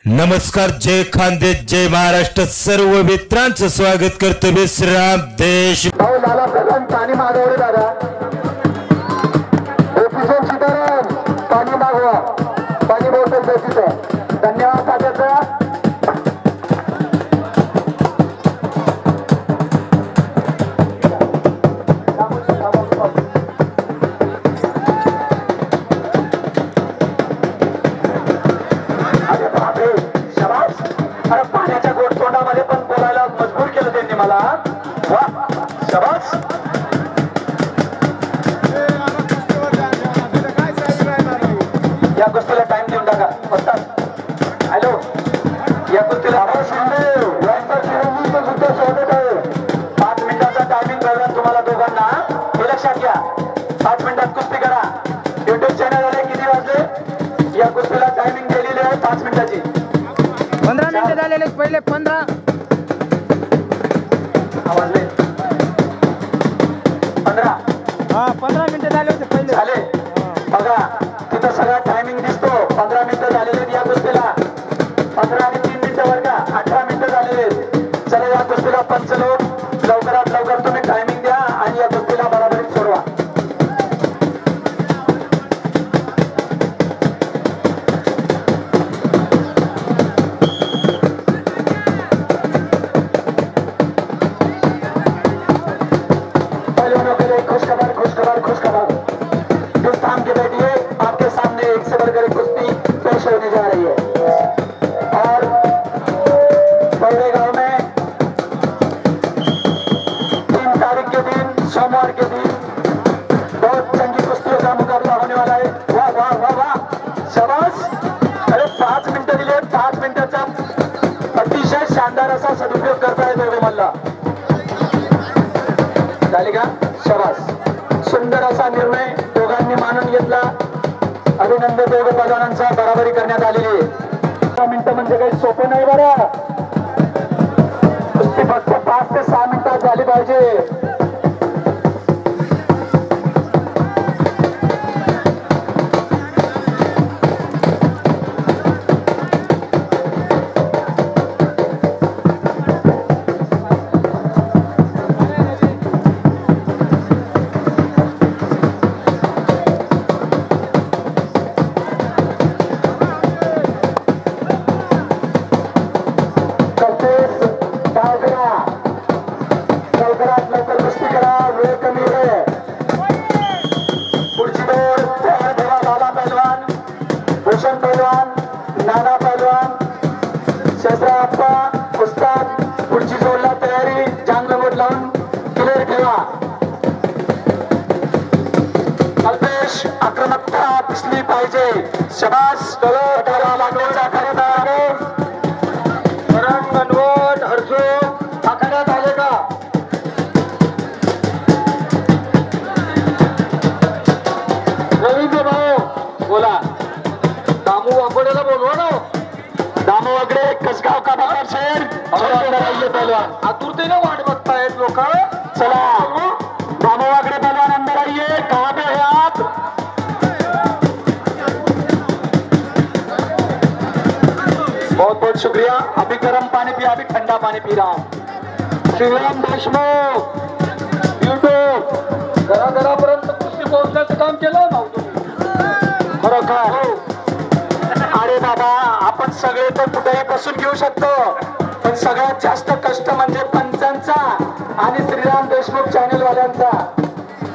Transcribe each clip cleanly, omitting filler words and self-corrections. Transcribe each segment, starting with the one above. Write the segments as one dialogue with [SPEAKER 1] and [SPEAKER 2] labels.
[SPEAKER 1] नमस्कार, जय खानदेश, जय महाराष्ट्र. सर्व मित्रांचं स्वागत करतो विश्राम देश.
[SPEAKER 2] लाला प्रधान पाणी मागवले दादा. ऑफिसर सीताराम पाणी मागवा. पाणी बॉटल द्यायची. धन्यवाद साहेबांचा. पाण्याच्या गोड तोंडामध्ये पण बोलायला मजबूर केलं त्यांनी मला. वा शाबास. या गोष्टीला टाइम देऊन टाका. हॅलो, या गोष्टीला 5 मिनिटाचा टायमिंग कळला तुम्हाला दोघांना. हे लक्षात घ्या. 5 मिनिटात कुस्ती करा. युट्यूब चॅनल आले किती वाजले? या गोष्टीला टायमिंग दिलेली आहे 5 मिनिटाची.
[SPEAKER 3] 15 मिनिटं झालेले पहिले. 15
[SPEAKER 2] आवाजले 15.
[SPEAKER 3] हा 15 मिनिटं झाले होते पहिले.
[SPEAKER 2] झाले बघा, तिथं सगळा टायमिंग दिसतो. 15 मिनिटं झालेले या कुस्तीला. 15 आणि 3 मिनिटं वर का 18 मिनिटं झालेले. चला या कुस्तीला पंच लोक लवकरात लवकर तुम्ही टायमिंग द्या आणि या कुस्तीला बराबरीत सोडवा. खुशखबर जिस थाम के बैठिए, आपके सामने एक से बढ़कर एक कुश्ती पेश होने जा रही है. और बड़े गांव में 3 तारीख के दिन, सोमवार के दिन बहुत चंगी कुश्तियों का मुकाबला होने वाला है. वाह वाह वाह वाह, शाबाश. अरे 5 मिनिटं दिले. 5 मिनिटाचा अतिशय शानदार असा सदुपयोग करताय दोघे मल्ला. झाली का? शाबास. सुंदर असा निर्णय दोघांनी मानून घेतला. अभिनंदन दोघ पदांचा. बराबरी करण्यात आलेली आहे. 6 मिनिटं म्हणजे काही सोपं नाही बरं. कुस्ती फक्त 5 ते 6 मिनिटात झाली पाहिजे. पहलवान, नाना पहलवान, शेषराव आप्पा उस्ताद, पुढची जोडला तयारी. जांग लंगोट लावून क्लिअर ठेवा. अल्पेश, आक्रमकता दिसली पाहिजे. शाबास. लागण्याचा खरेदार मनवट हर्षो आखाड्यात आले का? रवींद्र भाऊ बोला. दामू वाकोड्याला बोलवा ना. दामू वाकडे, कसगाव का बाजार शहर. पहलवान आतुरतेने वाट बघतायत लोक. चला दामू वाकडे पहलवान अंदर आइए. कहाँ पे है आप? बहुत बहुत शुक्रिया. अभी गर्म पानी पिया, अभी ठंडा पानी पी रहा हूँ. श्रीराम देशमुख युट्यूब घराघरापर्यंत कुस्ती पोहोचण्याचं काम केलं ना तुम्ही. खरोखर. अरे बाबा, आपण सगळे तर कुठेही बसून घेऊ शकतो, पण सगळ्यात जास्त कष्ट म्हणजे पंचांचा आणि श्रीराम देशमुख चॅनल वाल्यांचा.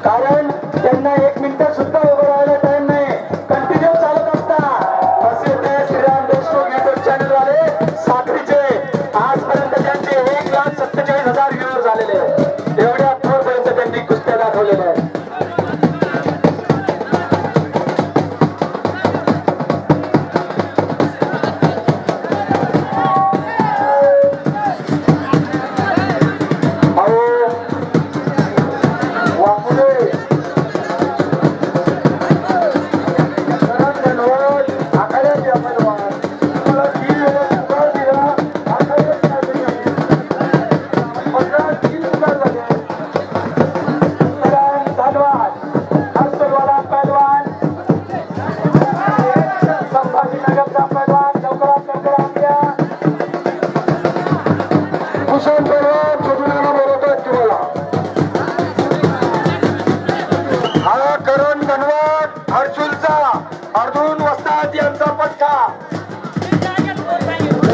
[SPEAKER 2] कारण त्यांना 1 मिनिट सुद्धा उभं राहायला टाइम नाही. कंटिन्यू चालत असतात. असे ते श्रीराम देशमुख युट्यूब चॅनल वाले साखरीचे. आजपर्यंत त्यांचे 1,47,000 व्ह्यूअर झालेले. एवढ्या दूरपर्यंत त्यांनी कुस्त्या दाखवलेल्या आहेत.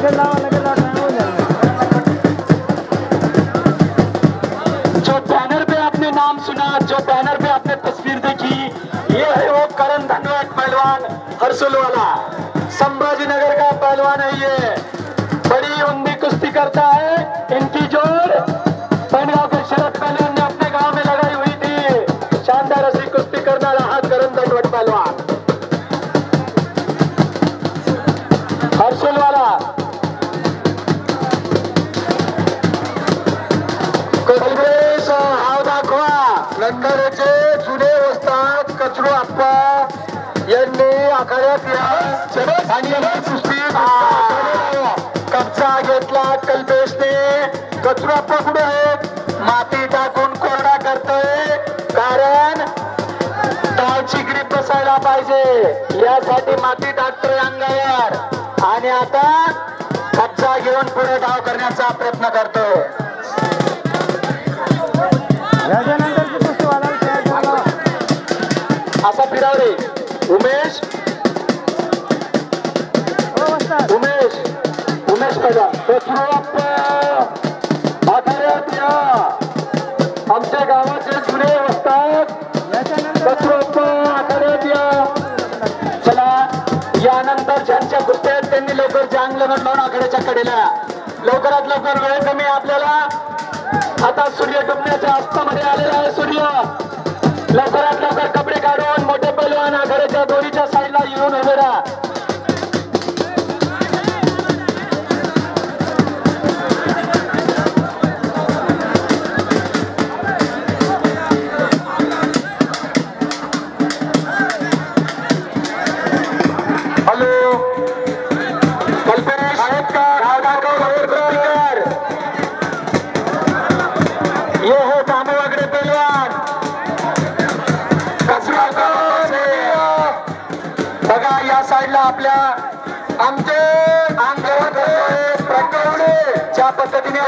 [SPEAKER 3] लगेच लावा लगेच लावा time होऊन जाईल.
[SPEAKER 2] जो बैनर पे आपने नाम सुना, जो बैनर पे आपने तस्वीर देखी, ये है वो करण धनवट पहलवान हर्सुल वाला, संभाजीनगर का पहलवान है ये। बड़ी उम्दी कुश्ती करता है। इनकी जोड़ बनगांव के शरद पहलवान ने अपने गांव में लगाई हुई थी। शानदार ऐसी कुश्ती करना रहा करण धनवट पहलवान हर्सुल वाला। हाव दाखवा नंदरचे जुने वस्ताद कचरू आप्पा यांनी आखाड्यात या आणि कुस्तीत कब्जा घेतला कल्पेशने। कचरू आप्पा कुठे आहेत? माती टाकून कोरडा करतोय, कारण डावची ग्रीप बसायला पाहिजे यासाठी माती टाकतोय अंगावर आणि आता कब्जा घेऊन पुढे डाव करण्याचा प्रयत्न करतोय।
[SPEAKER 3] याच्यानंतरची कुस्ती वाढायला तयार झाला.
[SPEAKER 2] असा फिराव रे उमेश
[SPEAKER 3] हो वस्ताद.
[SPEAKER 2] उमेश पैदा आखाड्यात या। आमच्या गावाचे जुने वस्ताद
[SPEAKER 3] याच्यानंतर
[SPEAKER 2] आखाड्यात या। चला यानंतर ज्यांच्या कुस्त्या आहेत त्यांनी लवकर जांग लगत लावून आखाड्याच्या कडेला लवकरात लवकर वेळ कमी आपल्याला। आता सूर्य डुबण्याच्या अस्तामध्ये आलेला आहे सूर्य। लवकरात लवकर कपडे काढून मोठे पैलवान आघाडीच्या दोरीच्या साईडला येऊन उभे राहा। हॅलो कल्पेश आहेत का? ये है दामू वागडे पहलवान बघा या साईडला आपल्या आमचे अंगावर ज्या पद्धतीने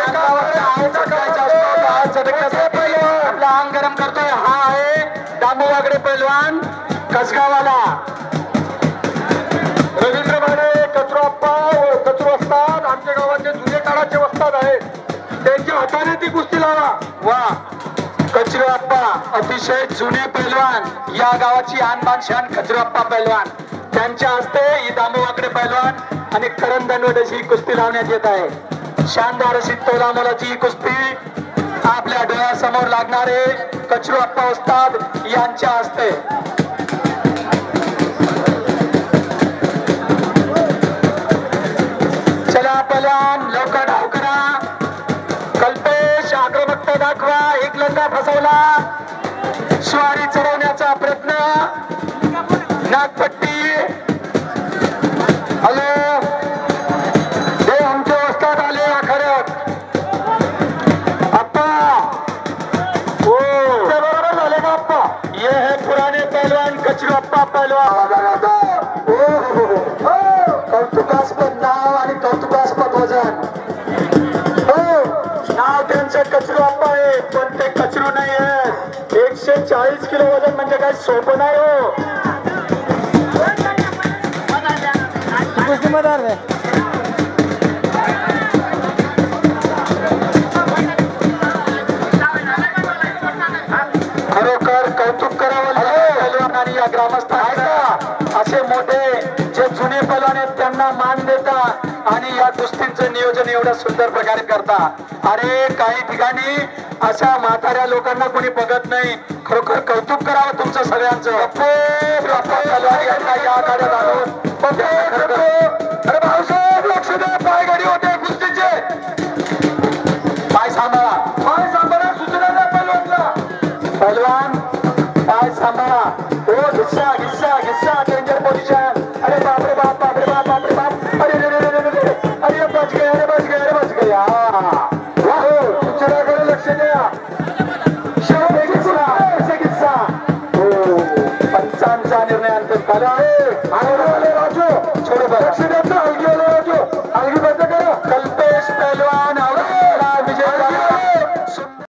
[SPEAKER 2] आपला अंग गरम करतोय हा आहे दामू वागडे पहलवान कसगावाला। रवींद्र भाडे कचरू आप्पा कचरू असतात आमच्या गावाचे जुने काळाचे वस्ताद आहेत, त्यांच्या हाताने ती कुस्ती लावा। वा कचरू आप्पा अतिशय जुने पैलवान, या गावाची आणबान शान कचरू आप्पा पैलवान, त्यांच्या हस्ते ही दामू वाकडे पैलवान आणि करण धनवट अशी कुस्ती लावण्यात येत आहे। शानदार अशी तोला मोलाची कुस्ती आपल्या डोळ्यासमोर लागणारे कचरू आप्पा उस्ताद यांच्या हस्ते। चला पैलवान लवकर धाव करा। कल्पेश आक्रमकता दाखवा, एक लंगा फसवला, स्वारी चढवण्याचा प्रयत्न, नागपट्टी। हॅलो हे आमचे वस्ताद आले आखाड्यात आप्पा। हो बरोबर झाले का आप्पा? ये है पुराने पहलवान कचरू आप्पा पहलवान। कौतुकास्पद नाव आणि कौतुकास्पद वजन। नाव त्यांचं कचरू आप्पा आहे पण ते कचरू नाही आहे। 140 किलो वजन म्हणजे काही सोपं नाही हो।
[SPEAKER 3] कुस्ती मदार रे.
[SPEAKER 2] खरोखर कौतुक करावं लागेल आणि या ग्रामस्थांचा असे मोठे जे जुने पैलवान आहेत त्यांना मान देता आणि या कुस्तींचं नियोजन एवढ्या सुंदर प्रकारे करता। अरे काही ठिकाणी अशा म्हाताऱ्या लोकांना कोणी बघत नाही, खरोखर कौतुक करावं तुमचं सगळ्यांचं। या गाड्यात आणून अरे भाऊसाहेब लक्ष द्या, पायगडी होते कुस्तीचे, पाय सांभाळा सूचना द्या पैलवानला। पैलवान पाय सांभाळा, हो घिस्सा डेंजर पोझिशन। अरे बापरे बाप बापरे बाप बापरे बाप, अरे अरे बच गए हो सूचनाकडे लक्ष द्या। घिस्सा हो पंचांचा निर्णय अंतिम झाला आहे। राजू छोड लक्ष द्या।